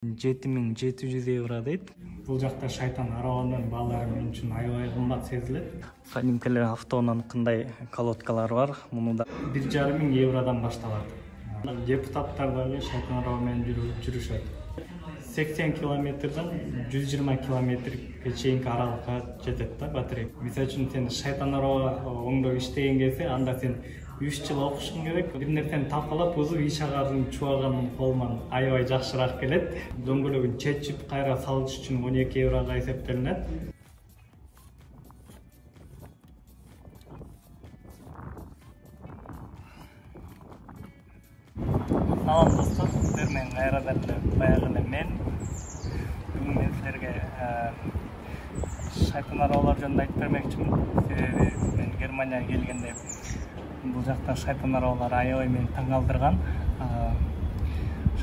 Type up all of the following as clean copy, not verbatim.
€7.700 дейт. Бул жакта шайтан арабанын баалары мен үчүн аябай кымбат сезилет. Кадимкеле автоунун кандай колодкалары бар? Муну да €1,5 башталат. Депутаттар дагы шайтан араба менен жүрүшөт. 80 километрден 120 километрге чейинки аралыкка жетет да батарея. Мисалы үчүн сен шайтан араба оңдоп иштеген кезде анда сен 3 жыл окушуң керек. Бир нерсени тапалап бузуп иш агарын чубаган колунан аябай жакшыраак келет. Дөңгөлөгүн чечип кайра салыш үчүн €12 эсептелинет. Салам достор, сиздер менен кайрадан эле баягы эле мен бүгүн мен силерге шайтан арабалар жөнүндө айтып бермекчимин. Себеби мен Германияга келгенде бул жакта шайтан арабалар аябай мени таң калтырган.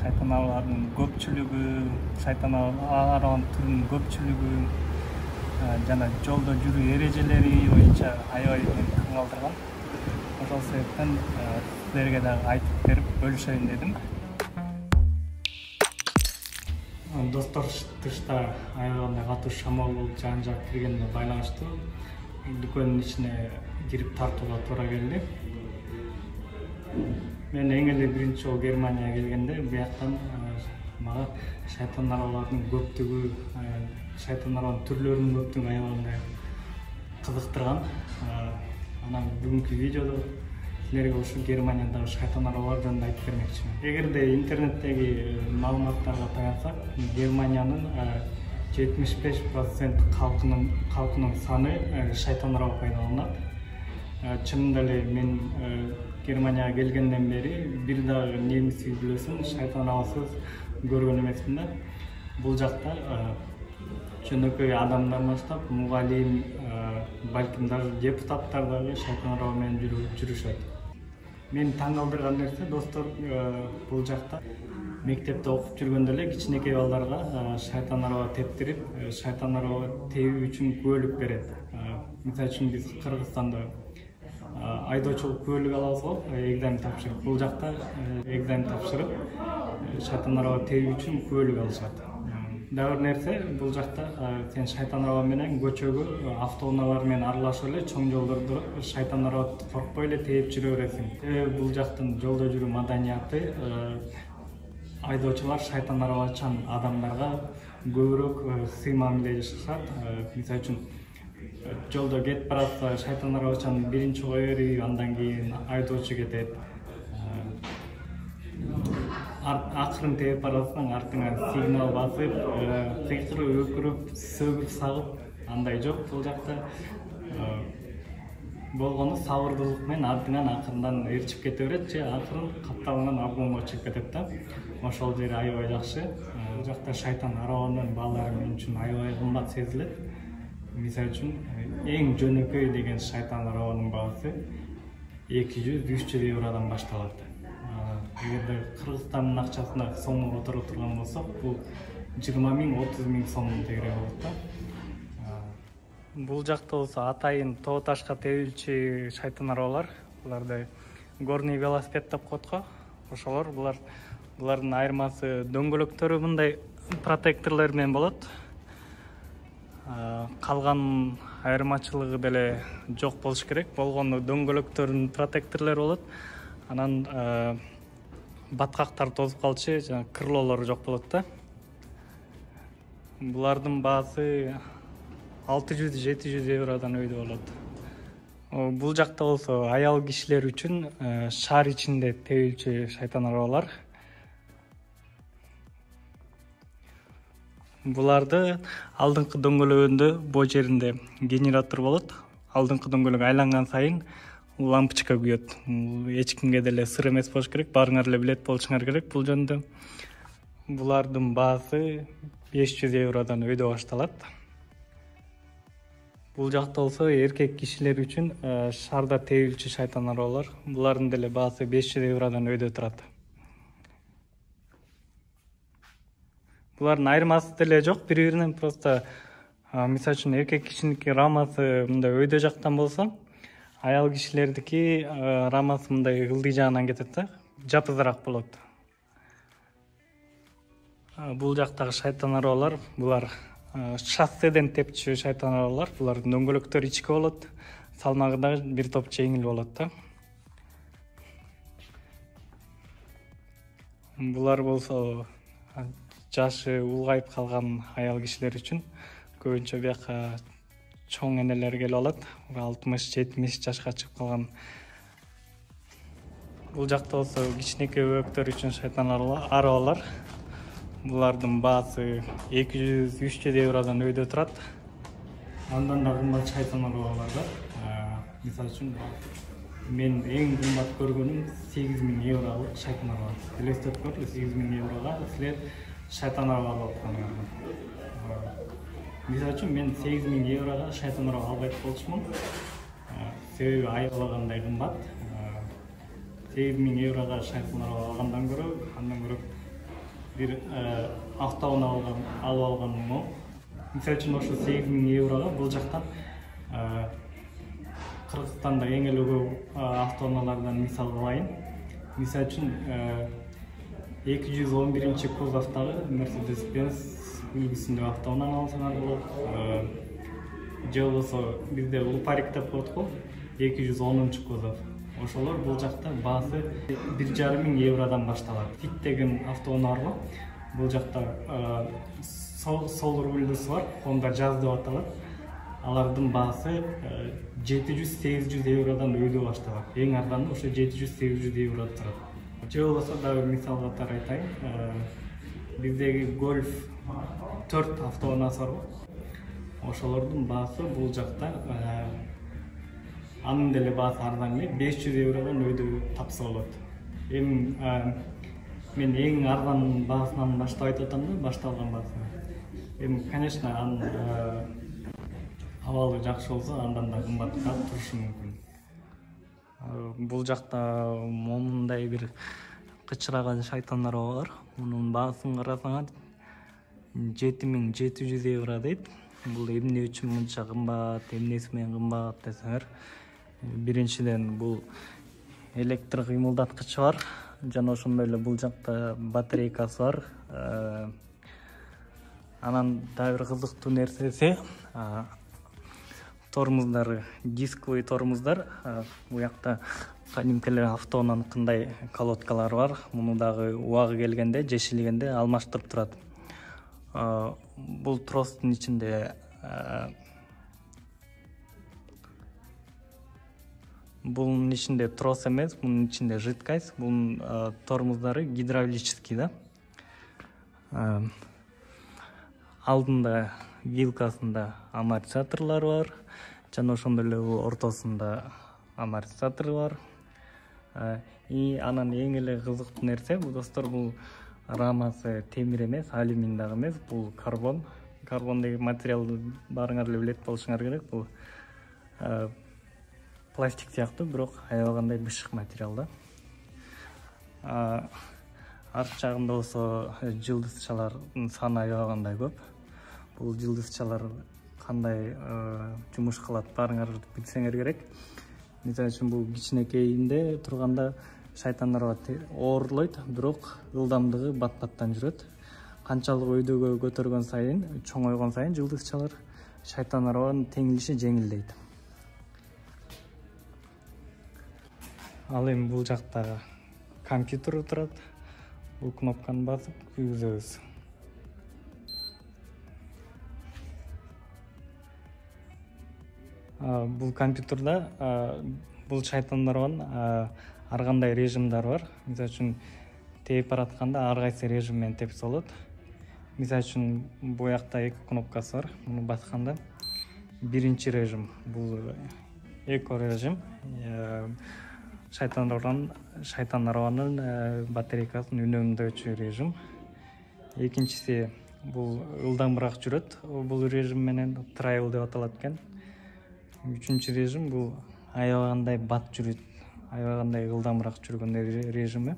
Шайтан арабалардын көпчүлүгү, шайтан арабанын түрүнүн көпчүлүгү жана жолдо жүрүү эрежелери боюнча аябай мени таң калтырган. Ошол себептен силерге дагы айтып берип бөлүшөйүн дедим. Достор, тышта аябай катуу шамал болуп жан жак киргенине байланыштуу дүкөндүн ичине кирип тартууга туура келди. Мен эң эле биринчи жолу Германияга келгенде бияктан мага шайтан арабалардын көптүгү, шайтан арабанын түрлөрүнүн көптүгү аябай кызыктырган. Анан бүгүнкү видеодо силерге ушул Германиядагы шайтан арабалар жөнүндө айтып бермекчимин. Эгерде интернеттеги маалыматтарга таянсак, Германиянын 75% калкынын саны шайтан араба пайдаланат. Чынында эле мен Германияга келгенден бери бир дагы немис үйлөсүн шайтан арабасыз көргөн эмесмин да. Бул жакта жөнөкөй адамдар баштап, мугалим, балким даже депутаттар дагы шайтан араба менен жүрүшөт. Мен таң калтырган нерсе, достор, бул жакта мектепте окуп жүргөндө эле кичинекей балдарга шайтан араба тептирип, шайтан араба тебүү үчүн күбөлүк берет. Мисалы үчүн биз Кыргызстанда айдоочулук күбөлүк алабыз го, экзамен тапшырып. Бул жакта экзамен тапшырып, шайтан араба тебүү үчүн күбөлүк алышат. Дагы бир нерсе, бул жакта сен шайтан араба менен көчөгө автоунаалар менен аралашып эле чоң жолдордо шайтан араба коркпой эле тээп жүрө бересиң. Бул жактын жолдо жүрүү маданияты айдоочулар шайтан арабачан адамдарга көбүрөөк сый мамиле жасашат. Мисалы үчүн жолдо кетип баратса шайтан арабачан биринчи кое берип, андан кийин айдоочу кетет. Акырын тээп барасың, артыңан сигнал басып, кыйкырып, өкүрүп, сөгүп, сагып, андай жок. Бул жакта болгону сабырдуулук менен артыңан акырындан ээрчип кете берет же акырын капталган обгонго чыгып кетет да. Ошол жери аябай жакшы. Бул жакта шайтан арабанын баалары мен үчүн аябай кымбат сезилет. Мисалы үчүн эң жөнөкөй деген шайтан арабанын баасы €200–300 башталат. Эгерде Кыргызстандын акчасына сомго которо турган болсок, бул 20.000–30 000 сом дегере болот да. Бул жакта болсо атайын тоо ташка тебилчү шайтан арабалар, буларды горный велосипед деп коет го. Ошолор булардын айырмасы дөңгөлөктөрү мындай протекторлор менен болот. Калган айырмачылыгы деле жок болуш керек. Болгону дөңгөлөктөрүнүн протекторлору болот. Анан баткактар тозуп калчу, жана крылолору жок болот да. Булардын баасы €600–700 өйдө болот. Бул жакта болсо аял кишилер үчүн шаар ичинде тебилчү шайтан арабалар. Буларды алдыңкы дөңгөлөгүндө бо жеринде генератор болот. Алдыңкы дөңгөлөк айланган сайын лампочка күйөт. Эч кимге деле сыр эмес болуш керек, баарыңар эле билет болушуңар керек бул жөнүндө. Булардын баасы €500 өйдө башталат. Бул жакта болсо эркек кишилер үчүн шаарда тебилчү шайтан арабалар. Булардын деле баасы €500 өйдө турат. Булардын айырмасы деле жок бири-биринен, просто мисалы үчүн эркек кишиники рамасы мындай өйдө жактан болсо, аял кишилердики рамасы мындай ылдый жагынан кетет да, жапызыраак болот. Бул жактагы шайтан арбалар булар шосседен тепчү шайтан арбалар. Булардын дөңгөлөктөрү ичке болот, салмагы дагы бир топ жеңил болот да. Булар болсо жашы улгайып калган аял кишилер үчүн көбүнчө бияка чоң энелер келип алат. 60-70 жашка чыгып калган. Бул жакта болсо кичинекей бөбөктөр үчүн шайтан арбалар. Булардын баасы 200-300 евродон өйдө турат. Андан да кымбат шайтан арбалар бар. Мисалы үчүн мен эң кымбат көргөнүм 8000 евролук шайтан арба. Элестетип көрдү, 8000 еврога силер шайтан арба алып аткан. Мисалы үчүн мен 8000 еврога шайтан арба албайт болчумун. Себеби аябагандай кымбат. 8000 еврога шайтан арба алгандан көрө bir avtounalgan alып алганым о. Мисалы үчүн ошо 8000 еврога бул жактан Кыргызстанда эң эле көп автоунаалардан мисал кылайын. Мисалы үчүн 211 кузовдагы Mercedes-Benz үлгүсүндөгү автоунааны алсаңар болот. Же болбосо бизде Лупарик деп коет го, 210 кузов. Ошолор бул жакта баасы 1500 евродон башталат. Fit деген автоунаа бул жакта сол рулдусы бар, Honda Jazz деп аталат. Алардын баасы 700-800 евродон өйдө башталат. Эң арданы ошо 700-800 евро турат. Же болбосо дагы мисал катары айтайын. Биздеги Golf 4 автоунаасы бар. Ошолордун баасы бул жакта анын деле баасы арзан эле 500 евродон өйдө тапса болот. Мен эң арзан баасынан баштап айтып атам да, башталган баасы. Конечно, анын абалы жакшы болсо, андан да кымбатка турушу мүмкүн. Бул жакта момундай бир кычыраган шайтан арба бар. Мунун баасын карасаңар 7700 евро дейт. Бул эмне үчүн мынча кымбат, эмнеси менен кымбат десеңер, биринчиден бул электр кыймылдаткычы бар. Жана ошондой эле бул жакта батарейкасы бар. Анан дагы бир кызыктуу нерсеси тормоздор, дисковый тормоздар. Бул жакта кадимки эле автоунаанын кандай колодкалары бар. Муну дагы убагы келгенде, жешилгенде алмаштырып турат. Бул тростун ичинде бунун ичинде трос эмес, бунун ичинде жидкость. Бунун тормоздору гидравлический да. Алдында вилкасында амортизаторлор бар. Жана ошондой эле ортосунда амортизатор бар. Анан эң эле кызыктуу нерсе, бул достор, бул рамасы темир эмес, алюминий дагы эмес, бул карбон. Карбон деген материалды баарыңар эле билет болушуңар керек. Бул пластик сыяктуу, бирок аябагандай бышык материал да. Арт жагында болсо жылдызчалардын саны аябагандай көп. Бул жылдызчалар кандай жумуш кылат, баарыңар билсеңер керек. Мисалы үчүн бул кичинекейинде турганда шайтан арба оорлойт, бирок ылдамдыгы бат-баттан жүрөт. Канчалык өйдөгө көтөргөн сайын, чоңойгон сайын жылдызчалар шайтан арбанын теңилиши жеңилдейт. Ал эми бул жакта компьютер турат. Бул кнопканы басып күйгүзөбүз. Бул компьютерда бул шайтан арбанын ар кандай режимдер бар. Мисалы үчүн тээп баратканда ар кайсы режим менен тепсе болот. Мисалы үчүн бул жакта эки кнопкасы бар. Муну басканда биринчи режим бул эко режим. Шайтан арбанын батарейкасын үнөмдөчү режим. Экинчиси бул ылдамыраак жүрөт. Бул режим менен travel деп аталат экен. Үчүнчү режим бул аябагандай бат жүрөт. Аябагандай ылдамыраак жүргөн режими.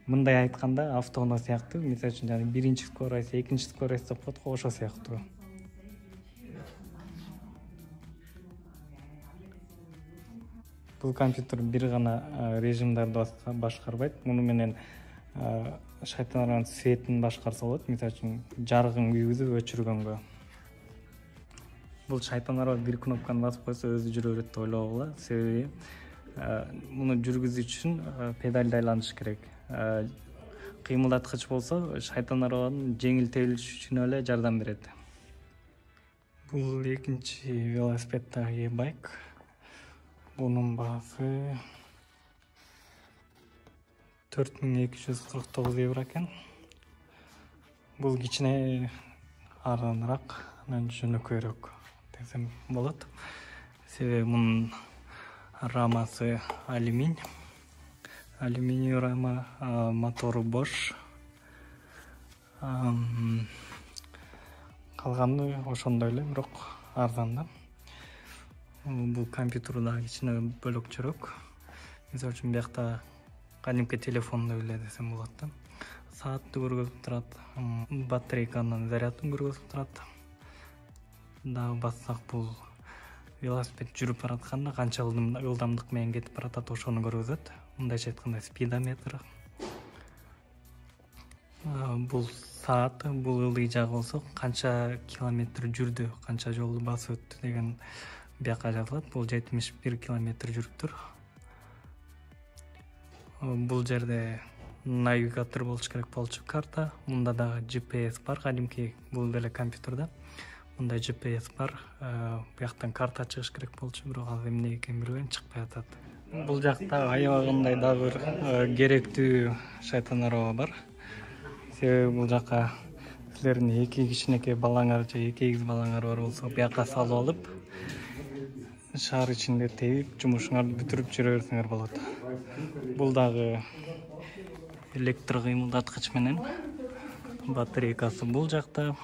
Мындай айтканда автоунаа сыяктуу. Мисалы үчүн жана биринчи скорость, экинчи скорость деп коет го, ошо сыяктуу. Бул компьютер бир гана режимдерди башкарбайт. Муну менен шайтан аранын светин башкарса болот. Мисалы үчүн жарыгын күйгүзүп өчүргөнгө. Бул шайтан араба бир кнопканы басып койсо өзү жүрө берет деп ойлогула. Себеби муну жүргүзүү үчүн педалды айлантыш керек. Кыймылдаткыч болсо шайтан арабанын жеңил тебилиш үчүн эле жардам берет. Бул экинчи велосипеддеги e-bike. Bunun baası 4249 euro ekan. Bul кичине арзаныраак, анан жөнөкөйрөөк десем болот. Себеби мунун рамасы алюминий рама, мотору Bosch. Калганы ошондой эле, бирок арзан да. Бул компьютер да кичине бөлөкчөрөөк. Мисалы үчүн биякта кадимки телефонду эле десем болот да. Саатты көргөзүп турат, батарейканын зарядын көргөзүп турат. Дагы бассак бул велосипед жүрүп баратканда канча ылдамдык менен кетип баратат ошону көргөзөт. Мындайча айтканда спидометр. Бул саат, бул ылдый жагы болсо канча километр жүрдү, канча жолду басып өттү деген бияка жазылат. Бул 71 километр жүрүптүр. Бул жерде навигатор болуш керек болчу, карта. Мында дагы GPS бар, кадимки бул деле компьютерде. Мында GPS бар. Бияктан карта чыгыш керек болчу, бирок азыр эмне экенин билбейм, чыкпай атат. Бул жакта аябагандай дагы бир керектүү шайтан араба бар. Себеби бул жака силердин эки кичинекей балаңар же эки эгиз балаңар бар болсо, бияка салып алып, шаар ичинде тебип, жумушуңарды бүтүрүп жүрө берсеңер болот. Бул дагы электр кыймылдаткыч менен, батарейкасы бул жакта.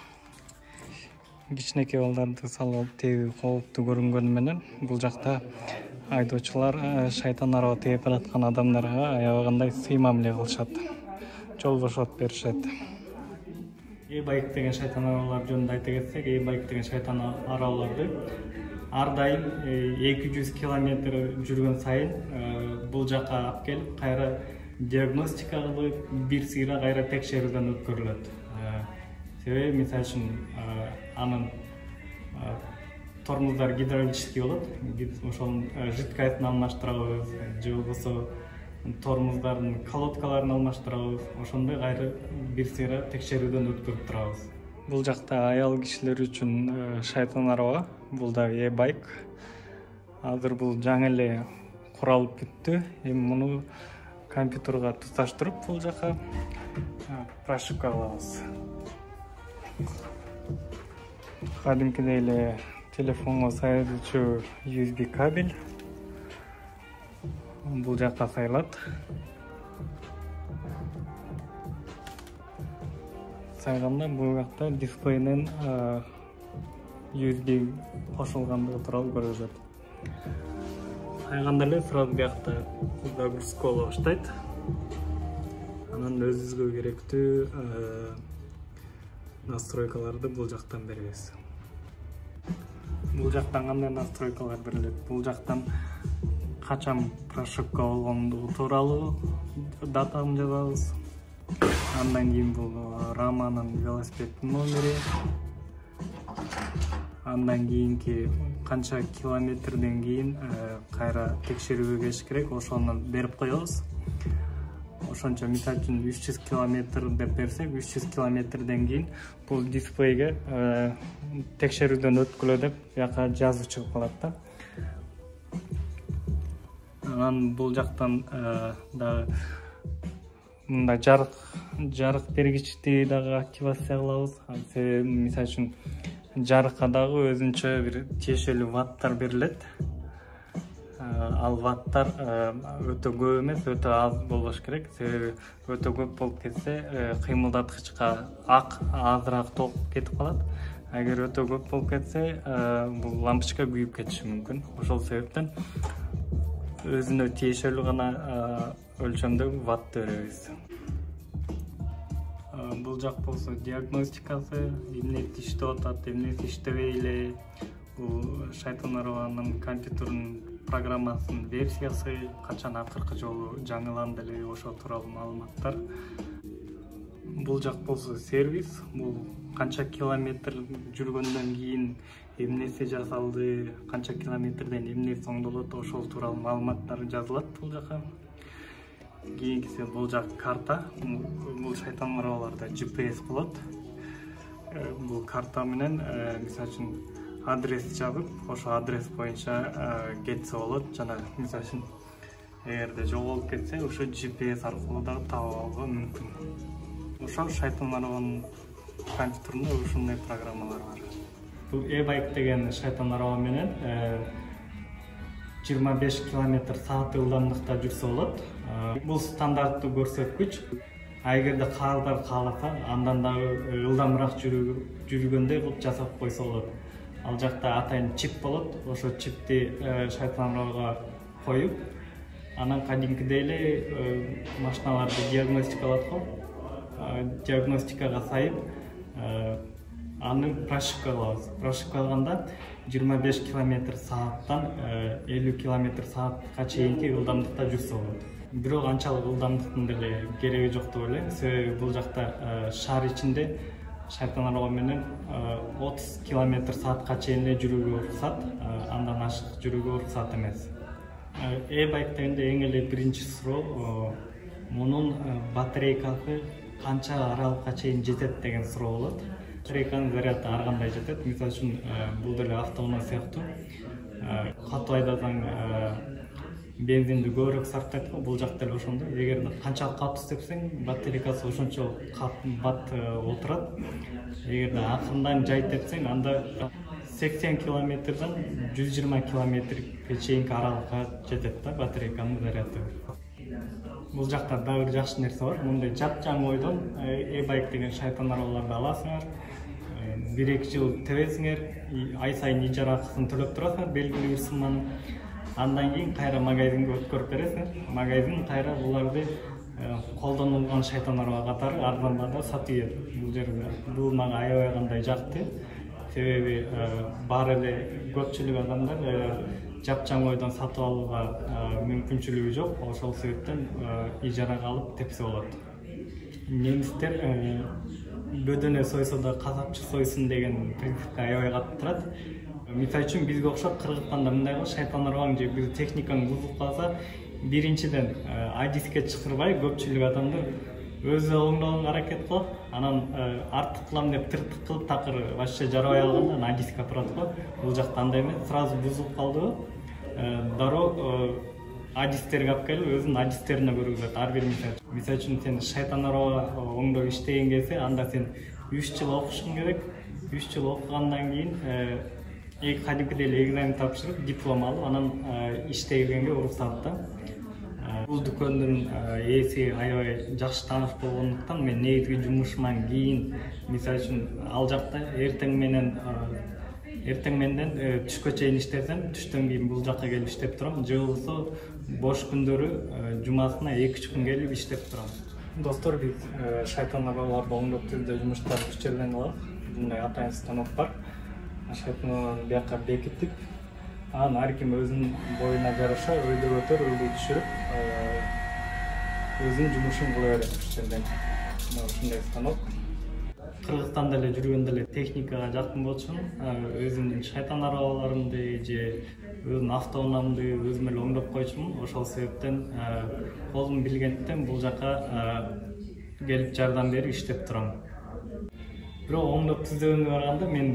Кичинекей балдарды салып алып тебүү кооптуу көрүнгөнү менен, бул жакта айдоочулар шайтан араба тебип бараткан адамдарга аябагандай сый мамиле кылышат. Жол бошотуп беришет. E-bike деген шайтан арабалар жөнүндө айта кетсек, e-bike деген шайтан арабаларды ар дайым 200 километр жүргөн сайын бул жака алып келип, кайра диагностика кылып, бир сыйра кайра текшерүүдөн өткөрүлөт. Себеби мисалы үчүн анын тормоздар гидравлический болот. Ошонун жидкостун алмаштырабыз, же болбосо тормоздардын колодкаларын алмаштырабыз. Ошондой кайра бир сыйра текшерүүдөн өткөрүп турабыз. Бул жакта аял кишилер үчүн шайтан араба, бул да e-bike. Азыр бул жаңы эле куралып бүттү. Эми муну компьютерга туташтырып, бул жака прошивка кылабыз. Кадимкидей эле телефонго сайылчу USB кабель. Бул жака сайылат. Сайганда бул жакта дисплейден USB кошулгандыгы тууралуу көрсөтөт. Сайганда эле сразу биякта загрузка боло баштайт. Анан өзүбүзгө керектүү настройкаларды бул жактан беребиз. Бул жактан кандай настройкалар берилет? Бул жактан качан прошивка болгондугу тууралуу датаны жазабыз. Андан кийин бул раманын велосипеддин номери. Андан кийинки канча километрден кийин кайра текшерүүгө келиш керек, ошону берип коебуз. Ошончо мисалы үчүн 300 километр деп берсек, 300 километрден кийин бул дисплейге текшерүүдөн өткүлө деп бияка жазуу чыгып калат да. Анан бул жактан дагы мында жарык бергичти дагы активация кылабыз. Себеби мисалы үчүн жарыкка дагы өзүнчө бир тиешелүү ваттар берилет. Ал ваттар өтө көп эмес, өтө аз болбош керек. Себеби өтө көп болуп кетсе, кыймылдаткычка азыраак ток кетип калат. Эгер өтө көп болуп кетсе, бул лампочка күйүп кетиши мүмкүн. Ошол себептен өзүнө тиешелүү гана өлчөмдөгү ватты беребиз. Бул жак болсо диагностикасы, эмнеси иштеп атат, эмнеси иштебей эле. Бул шайтан арабанын компьютерин программасынын версиясы, качан акыркы жолу жаңыланды эле ошол тууралуу маалыматтар. Бул жак болсо сервис, бул канча километр жүргөндөн кийин эмнеси жасалды, канча километрден эмне соңдолот, ошол тууралуу маалыматтар жазылат бул жака. Кийинкиси бул жак карта, бул шайтан арабаларда GPS болот. Бул карта менен мисалы үчүн адрес жазып, ошол адрес боюнча кетсе болот. Жана мисалы үчүн эгерде жоголуп кетсе, ошо GPS аркылуу дагы таап алууга мүмкүн. Ошол шайтан арабанын компьютеринде ушундай программалар бар. Бул e-bike деген шайтан араба менен 25 км/саат ылдамдыкта жүрсө болот. Бул стандарттуу көрсөткүч. Эгерде каардар кааласа, андан дагы ылдамыраак жүргөндөй кылып жасап койсо болот. Ал жакта атайын чип болот. Ошо чипти шайтан арабага коюп, анан кадимкидей эле машиналарды диагностикалат го. Диагностикага сайып, аны прошивка кылабыз. Прошивка алганда 25 км/сааттан 50 км/саатка чейинки ылдамдыкта жүрсө болот. Бирок анчалык ылдамдыктын деле кереги жок деп ойлойм. Себеби бул жакта шаар ичинде шайтан араба менен 30 км/саатка чейин эле жүрүүгө уруксат, андан ашык жүрүүгө уруксат эмес. E-bike дегенде эң эле биринчи суроо мунун батарейкасы канча аралыкка чейин жетет деген суроо болот. Батарейканын заряды ар кандай жетет. Мисалы үчүн бул деле автоунаа сыяктуу. Катуу айдасаң бензинди көбүрөөк сарптайт го. Бул жак деле ошондой. Эгерде канчалык катуу тепсең, батарейкасы ошончо бат отурат. Эгерде акырындан жай тепсең, анда 80 км-дан 120 км-ге чейинки аралыкка жетет да батарейканын заряды. Бул жакта дагы бир жакшы нерсе бар. Мындай жапжаң ойдон e-bike деген шайтан арабаларды аласыңар. 1-2 жыл тебесиңер, ай сайын ижара акысын төлөп турасыңар, белгилүү бир сумманы. Андан кийин кайра магазинге өткөрүп бересиңер. Магазин кайра буларды колдонулган шайтан араба катары арзан баада сатып ийет. Бул жерде бул мага аябай кандай жакты. Себеби баары эле көпчүлүк адамдар жапжаң ойдон сатып алууга мүмкүнчүлүгү жок. Ошол себептен ижарага алып тепсе болот. Немистер бөдөнө сойсо да касапчы сойсун деген принципке аябай катып турат. Мисалы үчүн бизге окшоп Кыргызстанда мындай го, шайтан арабаң же биз техникаң бузулуп калса, биринчиден адиске чакырбай көпчүлүк адамдар өзү оңдогонго аракет кылып, анан артык кылам деп тыртык кылып такыр вообще жарабай алганда анан адиске турат го. Бул жакта андай эмес, сразу бузулуп калдыбы, дароо адистерге алып келип, өзүнүн адистерине көргүзөт. Ар бир мисалы үчүн сен шайтан араба оңдоп иштеген кезде, анда сен 3 жыл окушуң керек. 3 жыл окугандан кийин кадимкидей эле экзамен тапшырып, диплом алып, анан иштегенге уруксат да. Бул дүкөндүн ээси аябай жакшы тааныш болгондуктан мен негизги жумушуман кийин, мисалы үчүн ал жакта эртең менден түшкө чейин иштесем, түштөн кийин бул жакка келип иштеп турам. Же болбосо бош күндөрү жумасына 2-3 күн келип иштеп турам. Достор, биз шайтан арабаларды оңдоп түрдө жумуштар күчөргөн алабыз. Мындай атайын станок бар. Шайтан арабаны бияка бекиттик. Анан ар ким өзүнүн боюна жараша өйдө көтөр, өйдө түшүрүп, өзүнүн жумушун кыла берет күчөргөн. Мына ушундай станок. Кыргызстанда эле жүргөндө эле техникага жакын болчумун. Өзүмдүн шайтан арабаларымды же өзүмдүн автоунаамды өзүм эле оңдоп койчумун. Ошол себептен колум билгендиктен бул жака келип жардам берип иштеп турам. Бирок оңдоп түздөгөнгө барганда мен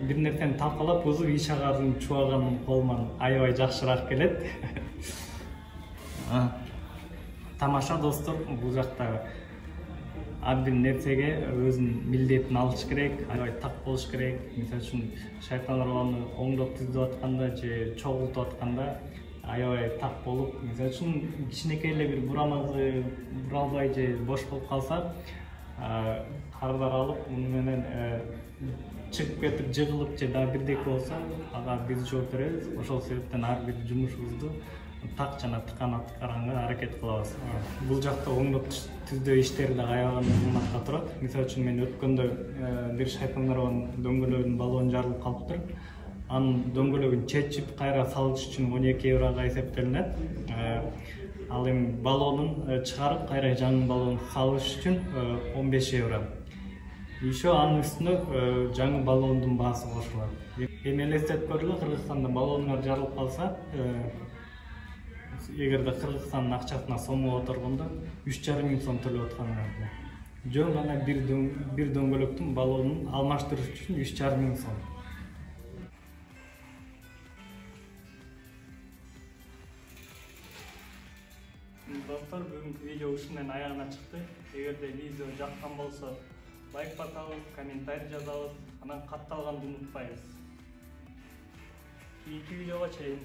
бир нерсени талкалап бузуп иш агарын чубаганым колуман аябай жакшыраак келет. Тамаша достор, бул жакта ар бир нерсеге өзүнүн милдетин алыш керек, аябай так болуш керек. Мисалы үчүн шайтан арабаны оңдоп түздөп атканда же чогултуп атканда аябай так болуп, мисалы үчүн кичинекей эле бир бурамазы буралбай же бош болуп калса, кардар алып, муну менен чыгып кетип жыгылып же дагы бирдеке болсо, ага биз жооп беребиз. Ошол себептен ар бир жумушубузду так жана тыкан аткарганга аракет кылабыз. Бул жакта оңдоп түздөө иштери да аябай кымбатка турат. Мисалы үчүн мен өткөндө бир шайтан арабанын дөңгөлөгүнүн баллону жарылып калыптыр. анын дөңгөлөгүн чечип кайра салыш үчүн 12 еврого эсептелинет. Ал эми баллонун чыгарып кайра жаңы баллон салыш үчүн 15 евро. Еще анын үстүнө жаңы баллондун баасы кошулат. Эми элестетип көргүлө, Кыргызстанда баллондар жарылып калса, эгерде Кыргызстандын акчасына сомго отургондо 3,5 миң сом төлөп аткандар. Жөн гана бир дөңгөлөктүн баллонун алмаштырыш үчүн 3,5 миң сом. Достор, бүгүнкү видео ушу менен аягына чыкты. Эгерде видео жаккан болсо, лайк басабыз, комментарий жазабыз, анан катталганды унутпайбыз. Кийинки видеого чейин.